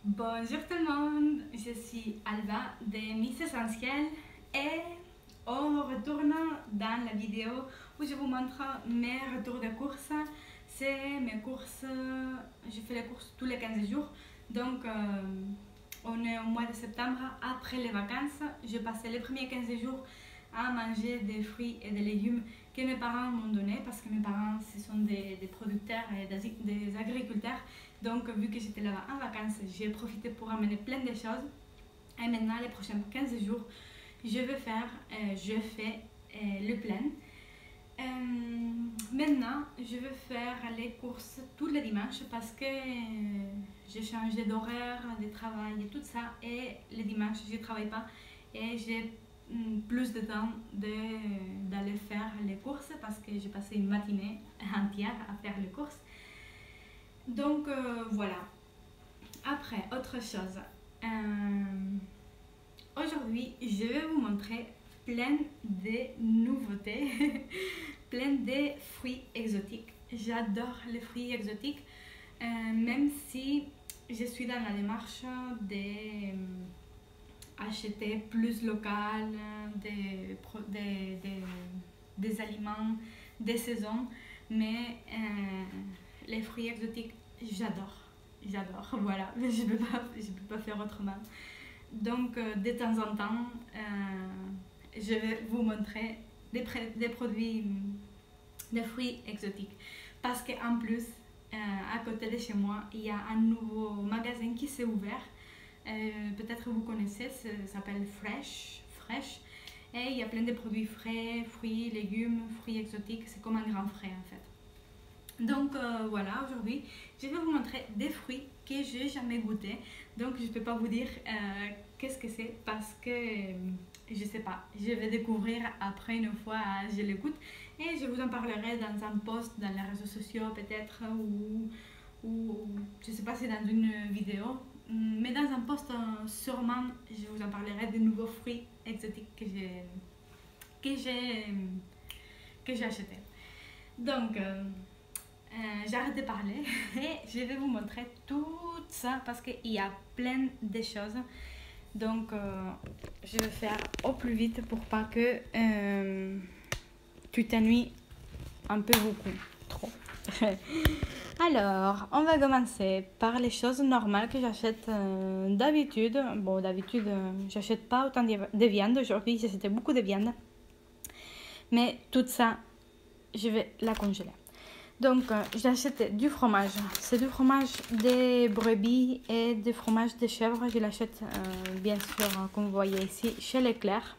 Bonjour tout le monde, je suis Alba de Miss Essentielle et on retourne dans la vidéo où je vous montre mes retours de course. C'est mes courses, je fais les courses tous les 15 jours, donc on est au mois de septembre après les vacances. Je passais les premiers 15 jours à manger des fruits et des légumes que mes parents m'ont donné parce que mes parents ce sont des producteurs et des agriculteurs. Donc vu que j'étais là-bas en vacances, j'ai profité pour amener plein de choses. Et maintenant les prochains 15 jours, je fais le plein. Maintenant, je vais faire les courses tous les dimanches parce que j'ai changé d'horaire, de travail et tout ça. Et les dimanches, je ne travaille pas et j'ai plus de temps d'aller faire les courses parce que j'ai passé une matinée entière à faire les courses. Donc voilà. Après, autre chose. Aujourd'hui, je vais vous montrer plein de nouveautés, plein de fruits exotiques. J'adore les fruits exotiques, même si je suis dans la démarche d'acheter plus local, des aliments des saisons, mais les fruits exotiques, j'adore, voilà, je peux pas faire autrement. Donc de temps en temps, je vais vous montrer des produits, des fruits exotiques. Parce qu'en plus, à côté de chez moi, il y a un nouveau magasin qui s'est ouvert. Peut-être vous connaissez, ça s'appelle Fresh. Et il y a plein de produits frais, fruits, légumes, fruits exotiques. C'est comme un grand frais en fait. Donc voilà, aujourd'hui, je vais vous montrer des fruits que je n'ai jamais goûté. Donc je ne peux pas vous dire qu'est-ce que c'est parce que je ne sais pas. Je vais découvrir après une fois je les goûte. Et je vous en parlerai dans un post dans les réseaux sociaux peut-être ou je ne sais pas si dans une vidéo. Mais dans un post sûrement je vous en parlerai de nouveaux fruits exotiques que j'ai achetés. Donc j'arrête de parler et je vais vous montrer tout ça parce qu'il y a plein de choses. Donc je vais faire au plus vite pour pas que tu t'ennuies un peu beaucoup, trop. Alors, on va commencer par les choses normales que j'achète d'habitude. Bon, d'habitude, j'achète pas autant de viande. Aujourd'hui, j'ai acheté beaucoup de viande. Mais tout ça, je vais la congeler. Donc, j'ai acheté du fromage. C'est du fromage de brebis et du fromage de chèvre. Je l'achète, bien sûr, comme vous voyez ici, chez Leclerc.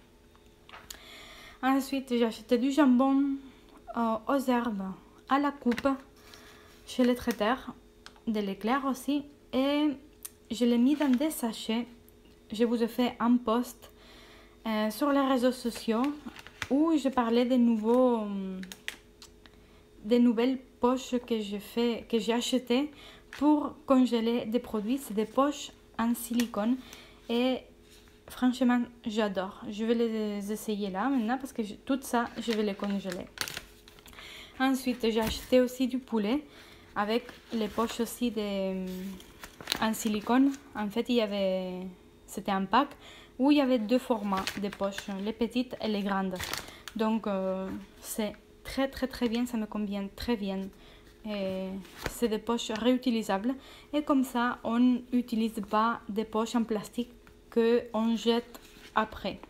Ensuite, j'ai acheté du jambon aux herbes à la coupe chez les traiteurs de Leclerc aussi. Et je l'ai mis dans des sachets. Je vous ai fait un post sur les réseaux sociaux où je parlais des nouvelles poches que j'ai achetées pour congeler des produits. C'est des poches en silicone et franchement j'adore. Je vais les essayer là maintenant parce que tout ça je vais les congeler. Ensuite j'ai acheté aussi du poulet avec les poches aussi en silicone. En fait c'était un pack où il y avait deux formats de poches, les petites et les grandes. Donc c'est très bien, ça me convient très bien. C'est des poches réutilisables et comme ça on n'utilise pas des poches en plastique qu'on jette après.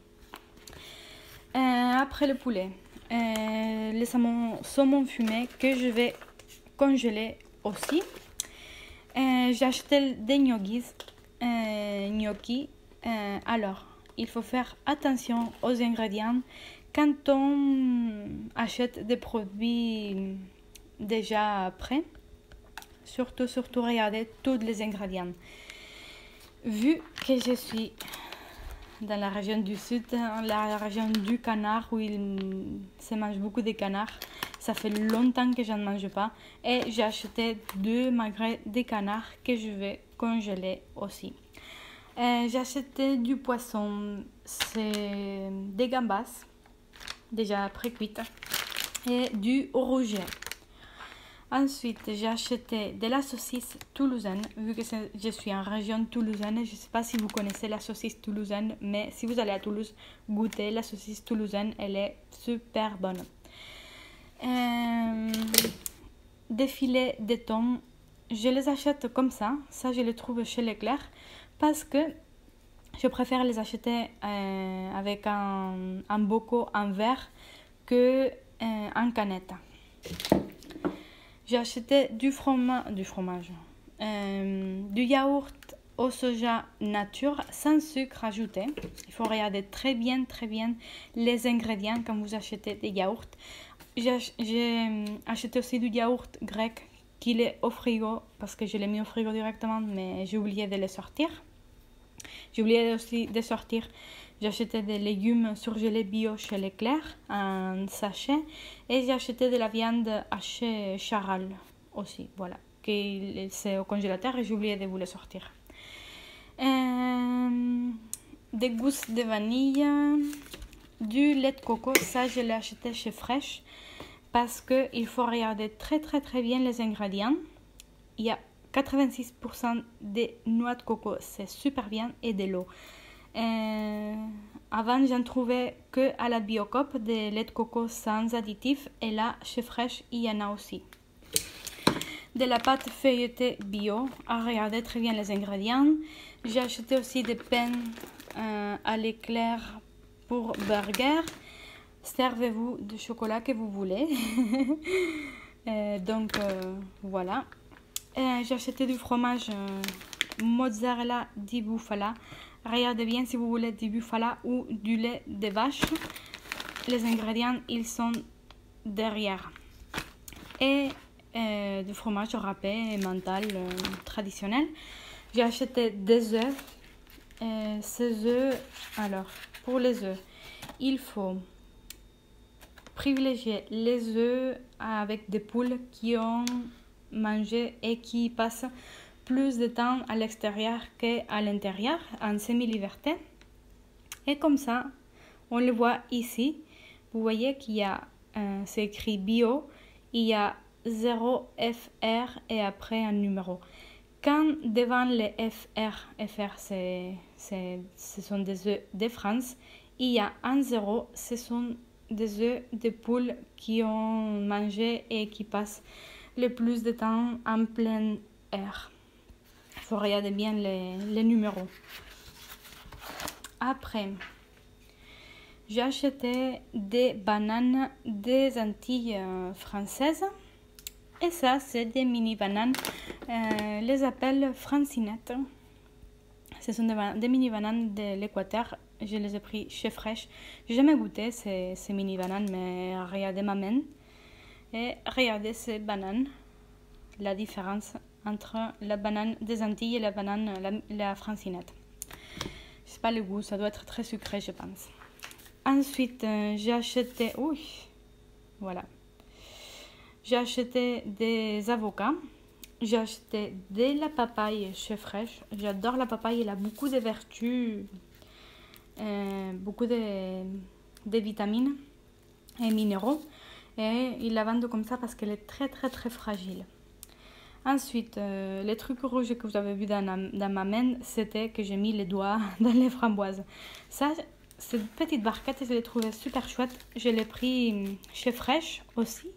Après le poulet, le saumon fumé que je vais congeler aussi. J'ai acheté des gnocchis. Alors, il faut faire attention aux ingrédients quand on achète des produits déjà prêts. Surtout regardez tous les ingrédients. Vu que je suis dans la région du sud, la région du canard où il se mange beaucoup de canards, ça fait longtemps que je ne mange pas et j'ai acheté 2 magrets de canards que je vais congeler aussi. J'ai acheté du poisson, c'est des gambas déjà pré-cuites et du rouget. Ensuite, j'ai acheté de la saucisse toulousaine, vu que je suis en région toulousaine. Je ne sais pas si vous connaissez la saucisse toulousaine, mais si vous allez à Toulouse, goûtez la saucisse toulousaine, elle est super bonne. Des filets de thon, je les achète comme ça je les trouve chez Leclerc, parce que je préfère les acheter avec un bocaux en verre que en canette. J'ai acheté du fromage, du yaourt au soja nature sans sucre ajouté. Il faut regarder très bien les ingrédients quand vous achetez des yaourts. J'ai acheté aussi du yaourt grec qu'il est au frigo parce que je l'ai mis au frigo directement, mais j'ai oublié de le sortir. J'ai oublié aussi de sortir. J'ai acheté des légumes surgelés bio chez Leclerc en sachet et j'ai acheté de la viande hachée Charal aussi, voilà, qui c'est au congélateur et j'ai oublié de vous le sortir. Des gousses de vanille, du lait de coco, ça je l'ai acheté chez Fresh parce qu'il faut regarder très bien les ingrédients. Il y a 86% de noix de coco, c'est super bien, et de l'eau. Avant, j'en trouvais que à la Biocoop des lait de coco sans additifs, et là, chez Fresh, il y en a aussi. De la pâte feuilletée bio, à regarder très bien les ingrédients. J'ai acheté aussi des pains à l'éclair pour burger. Servez-vous du chocolat que vous voulez. Voilà. J'ai acheté du fromage mozzarella di bufala. Regardez bien si vous voulez du bufala ou du lait de vache. Les ingrédients, ils sont derrière. Et du fromage râpé mental traditionnel. J'ai acheté des œufs. Ces œufs, alors, pour les œufs, il faut privilégier les œufs avec des poules qui ont mangé et qui passent plus de temps à l'extérieur qu'à l'intérieur, en semi-liberté. Et comme ça, on le voit ici. Vous voyez qu'il y a, c'est écrit bio, il y a 0 FR et après un numéro. Quand devant les FR ce sont des œufs de France, il y a un 0, ce sont des œufs de poules qui ont mangé et qui passent le plus de temps en plein air. Il faut regarder bien les numéros. Après, j'ai acheté des bananes des Antilles françaises. Et ça, c'est des mini bananes. Les appelle francinettes. Ce sont des mini bananes de l'Équateur. Je les ai pris chez Fresh. J'ai jamais goûté ces mini bananes, mais regardez ma main. Et regardez ces bananes. La différence entre la banane des Antilles et la banane, la francinette. Je sais pas le goût, ça doit être très sucré, je pense. Ensuite, j'ai acheté... Voilà. J'ai acheté des avocats. J'ai acheté de la papaye chez Fresh. J'adore la papaye, elle a beaucoup de vertus, beaucoup de vitamines et minéraux. Et ils la vendent comme ça parce qu'elle est très fragile. Ensuite, les trucs rouges que vous avez vu dans ma main, c'était que j'ai mis les doigts dans les framboises. Ça, cette petite barquette, je l'ai trouvée super chouette. Je l'ai pris chez Fresh aussi,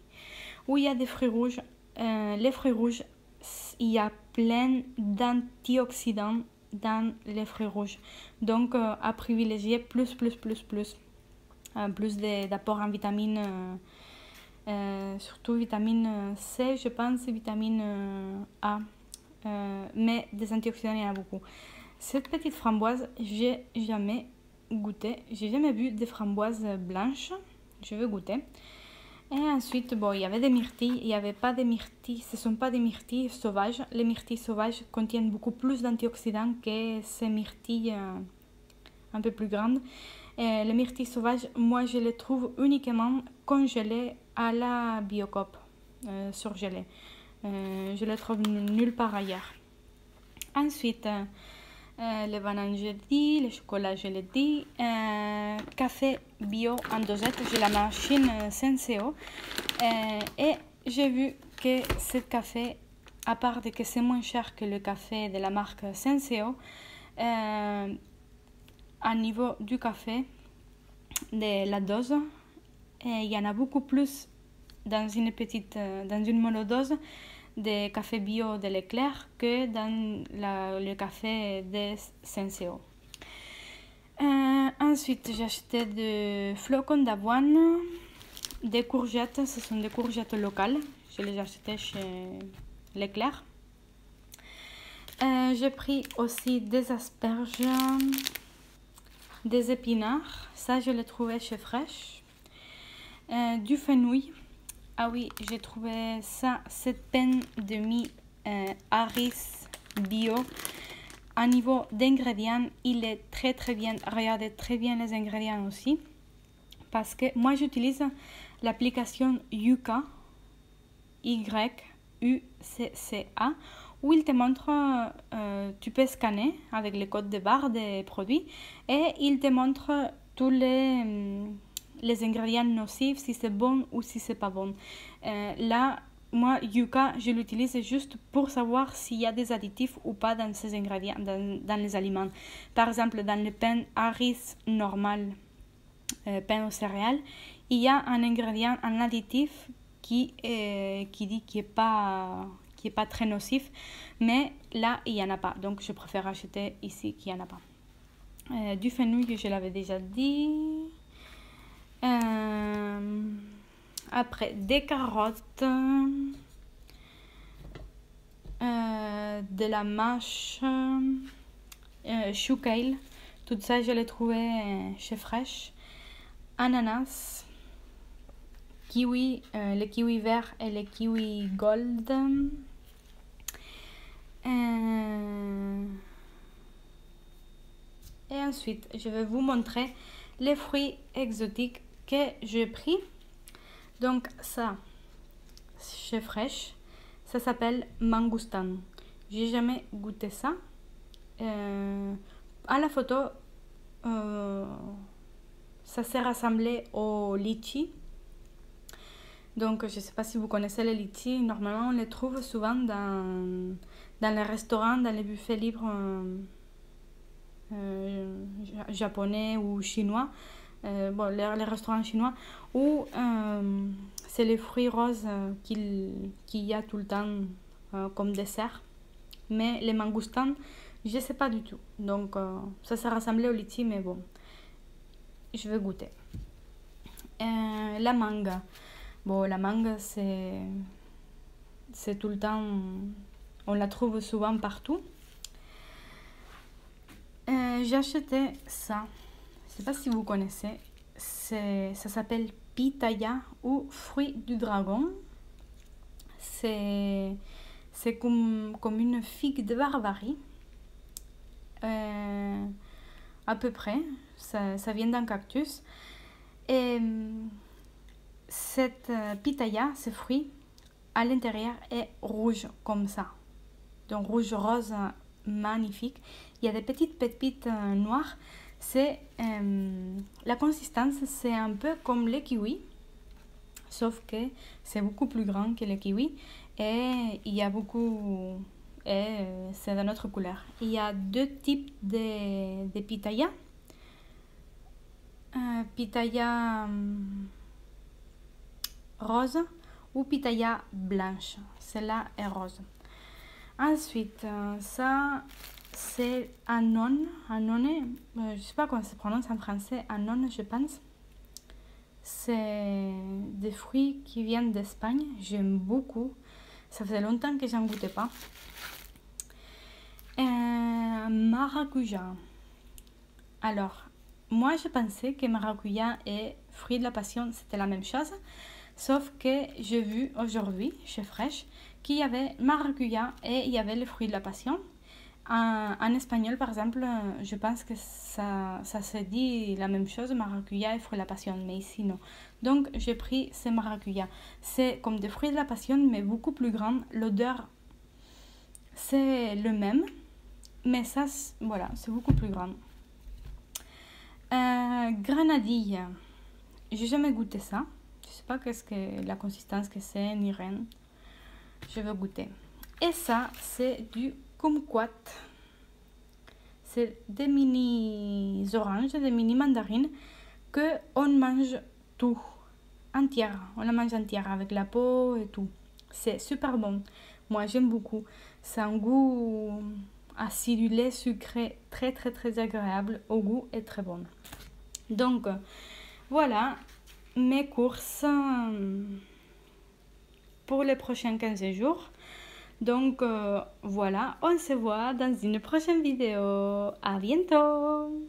où il y a des fruits rouges. Les fruits rouges, il y a plein d'antioxydants dans les fruits rouges. Donc, à privilégier plus d'apport en vitamines, surtout vitamine C, je pense, et vitamine A. Mais des antioxydants, il y en a beaucoup. Cette petite framboise, j'ai jamais goûté. J'ai jamais vu des framboises blanches. Je vais goûter. Et ensuite, il y avait des myrtilles, il n'y avait pas de myrtilles, ce ne sont pas des myrtilles sauvages. Les myrtilles sauvages contiennent beaucoup plus d'antioxydants que ces myrtilles un peu plus grandes. Et les myrtilles sauvages, moi je les trouve uniquement congelées à la Biocoop, surgelées. Je les trouve nulle part ailleurs. Ensuite, les bananes, je l'ai dit, le chocolat, je l'ai dit, café bio en dosette, j'ai la machine Senseo et j'ai vu que ce café, à part de que c'est moins cher que le café de la marque Senseo, à niveau du café, de la dose, il y en a beaucoup plus dans une monodose de café bio de l'éclair que dans le café de Senseo. Ensuite, j'ai acheté des flocons d'avoine, des courgettes, ce sont des courgettes locales, je les ai achetées chez l'éclair. J'ai pris aussi des asperges, des épinards, ça je l'ai trouvé chez Fresh, du fenouil. Ah oui, j'ai trouvé ça, cette peine de mie Harris bio. À niveau d'ingrédients, il est très très bien. Regardez très bien les ingrédients aussi. Parce que moi j'utilise l'application Yuka, Y-U-C-C-A, où il te montre, tu peux scanner avec le code de barre des produits et il te montre tous les ingrédients nocifs, si c'est bon ou si c'est pas bon. Là, moi, Yuka, je l'utilise juste pour savoir s'il y a des additifs ou pas dans ces ingrédients, dans les aliments. Par exemple, dans le pain Harris normal, pain aux céréales, il y a un ingrédient, un additif qui dit qu'il n'est pas très nocif, mais là, il n'y en a pas. Donc, je préfère acheter ici qu'il n'y en a pas. Du fenouil, je l'avais déjà dit. Après, des carottes, de la mâche, chou kale, tout ça je l'ai trouvé chez Fresh. Ananas, kiwi, le kiwi vert et le kiwi gold. Et ensuite, je vais vous montrer les fruits exotiques que j'ai pris. Donc ça, chez Fresh, ça s'appelle mangoustan. J'ai jamais goûté ça. À la photo, ça s'est rassemblé au litchi. Donc je ne sais pas si vous connaissez les litchis. Normalement, on les trouve souvent dans les restaurants, dans les buffets libres japonais ou chinois. Les restaurants chinois où c'est les fruits roses qu'il y a tout le temps comme dessert. Mais les mangoustans, je ne sais pas du tout. Donc ça s'est rassemblé au litchi, mais bon, je vais goûter. La mangue. Bon, la mangue, c'est tout le temps, on la trouve souvent partout. J'ai acheté ça. Je ne sais pas si vous connaissez, ça s'appelle pitaya ou fruit du dragon. C'est comme une figue de Barbarie, à peu près. Ça vient d'un cactus. Et cette pitaya, ce fruit, à l'intérieur est rouge comme ça. Donc rouge-rose magnifique. Il y a des petites pépites noires. La consistance, c'est un peu comme le kiwi, sauf que c'est beaucoup plus grand que le kiwi et il y a beaucoup, et c'est de notre couleur. Il y a deux types de pitaya. Pitaya rose ou pitaya blanche. Celle-là est rose. Ensuite, ça c'est annone, je ne sais pas comment ça se prononce en français, annone je pense. C'est des fruits qui viennent d'Espagne, j'aime beaucoup, ça faisait longtemps que j'en goûtais pas. Maracuja. Alors, moi je pensais que maracuja et fruit de la passion c'était la même chose, sauf que j'ai vu aujourd'hui chez Fresh qu'il y avait maracuja et il y avait le fruit de la passion. En espagnol, par exemple, je pense que ça se dit la même chose, maracuja et fruit de la passion, mais ici non. Donc, j'ai pris ce maracuja. C'est comme des fruits de la passion, mais beaucoup plus grand. L'odeur, c'est le même, mais ça, voilà, c'est beaucoup plus grand. Grenadille. J'ai jamais goûté ça. Je sais pas qu'est-ce que la consistance que c'est, ni rien. Je vais goûter. Et ça, c'est du kumquat. C'est des mini oranges, des mini mandarines que on mange tout entière. On la mange entière avec la peau et tout. C'est super bon. Moi, j'aime beaucoup. C'est un goût acidulé, sucré, très très très agréable au goût et très bon. Donc, voilà mes courses pour les prochains 15 jours. Donc, voilà, on se voit dans une prochaine vidéo. À bientôt!